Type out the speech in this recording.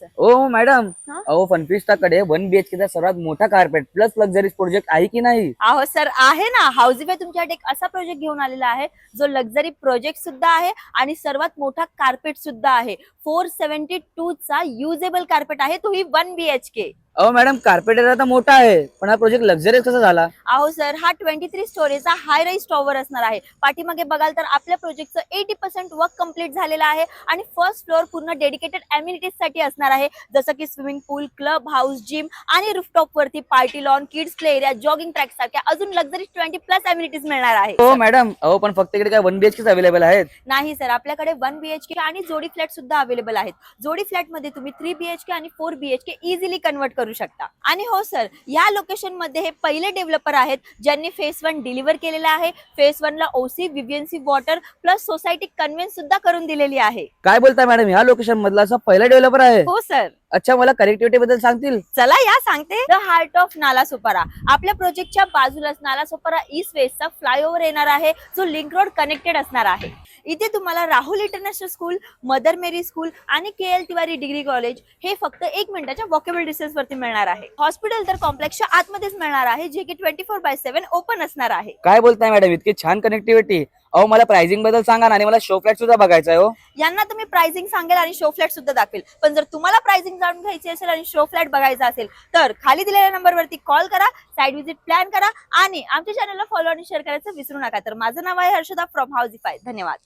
Sir. ओ madam, हा? अहो फनफिस्टाकडे 1 BHK चा सर्वात मोठा कार्पेट प्लस लक्झरीज प्रोजेक्ट आहे की नाही? अहो सर, आहे ना. हाऊसिफाय तुमच्यासाठी एक असा प्रोजेक्ट घेऊन आलेला आहे जो लक्झरी प्रोजेक्ट सुद्धा आहे आणि सर्वात मोठा कार्पेट सुद्धा आहे. 472 चा युजेबल कार्पेट आहे, तोही 1 BHK. अहो मॅडम, कार्पेट एरिया तर मोठा आहे, पण हा प्रोजेक्ट लक्झरीज कसा झाला? अहो सर, हा 23 स्टोरेजचा हाय राईज टॉवर असणार आहे. पाठीमागे बघाल तर आपल्या प्रोजेक्टचं 80% वर्क कम्प्लीट झालेलं आहे आणि फर्स्ट फ्लोअर पूर्ण डेडिकेटेड अम्युनिटीज साठी असणार आहे, जसं की स्विमिंग पूल, क्लब हाऊस, जिम आणि रूफटॉप वरती party lawn, kids play area, jogging track सारख्या अजून लक्झरी 20+ अम्युनिटीज मिळणार आहे. हो मॅडम, अहो पण फक्त इकडे काय 1 BHK अवेलेबल आहेत? नाही सर, आपल्याकडे 1 BHK आणि जोडी फ्लॅट सुद्धा अवेलेबल आहेत. जोडी फ्लॅट मध्ये तुम्ही 3 BHK आणि 4 BHK इझिली कन्वर्ट करू शकता. आणि हो सर, या लोकेशन मध्ये हे पहिले डेव्हलपर आहेत ज्यांनी फेज 1 डिलिव्हर केलेला आहे. फेज 1 ला OC, VVNC water plus society conveyance सुद्धा करून दिलेली आहे. काय बोलताय मॅडम, ह्या लोकेशन मधला असा पहिला डेव्हलपर आहे? हो सर. अच्छा, मला कनेक्टिव्हिटी बद्दल सांगतील? चला या सांगते. The heart of Nalasopara. आपल्या प्रोजेक्टच्या बाजूलाच नालासोपारा ईस्ट वेस्टचा फ्लायओव्हर येणार आहे, जो लिंक रोड कनेक्टेड असणार आहे. इथे तुम्हाला राहुल इंटरनॅशनल स्कूल, मदर मेरी स्कूल आणि KL तिवारी डिग्री कॉलेज हे फक्त 1 मिनिटाच्या वॉकेबल डिस्टन्स वरती मिळणार आहे. हॉस्पिटल तर कॉम्प्लेक्सच्या आतमध्येच मिळणार आहे, जे की 24/7 ओपन असणार आहे. काय बोलताय मॅडम, इतकी छान कनेक्टिव्हिटी! अहो मला प्राइसिंग बद्दल सांगा ना, आणि मला शो फ्लॅट सुद्धा बघायचा आहे. हो, यांना तुम्ही प्राइसिंग सांगेल आणि शो फ्लॅट सुद्धा दाखवेल, पण जर तुम्हाला प्राइसिंग जाणून घ्यायची असेल आणि शो फ्लॅट बघायचा असेल तर खाली दिलेल्या नंबरवरती कॉल करा, साइट व्हिजिट प्लॅन करा आणि आमच्या चॅनलला फॉलो आणि शेअर करायचं विसरू नका. तर माझं नाव आहे हर्षदा फ्रॉम हाऊसिफाय. धन्यवाद.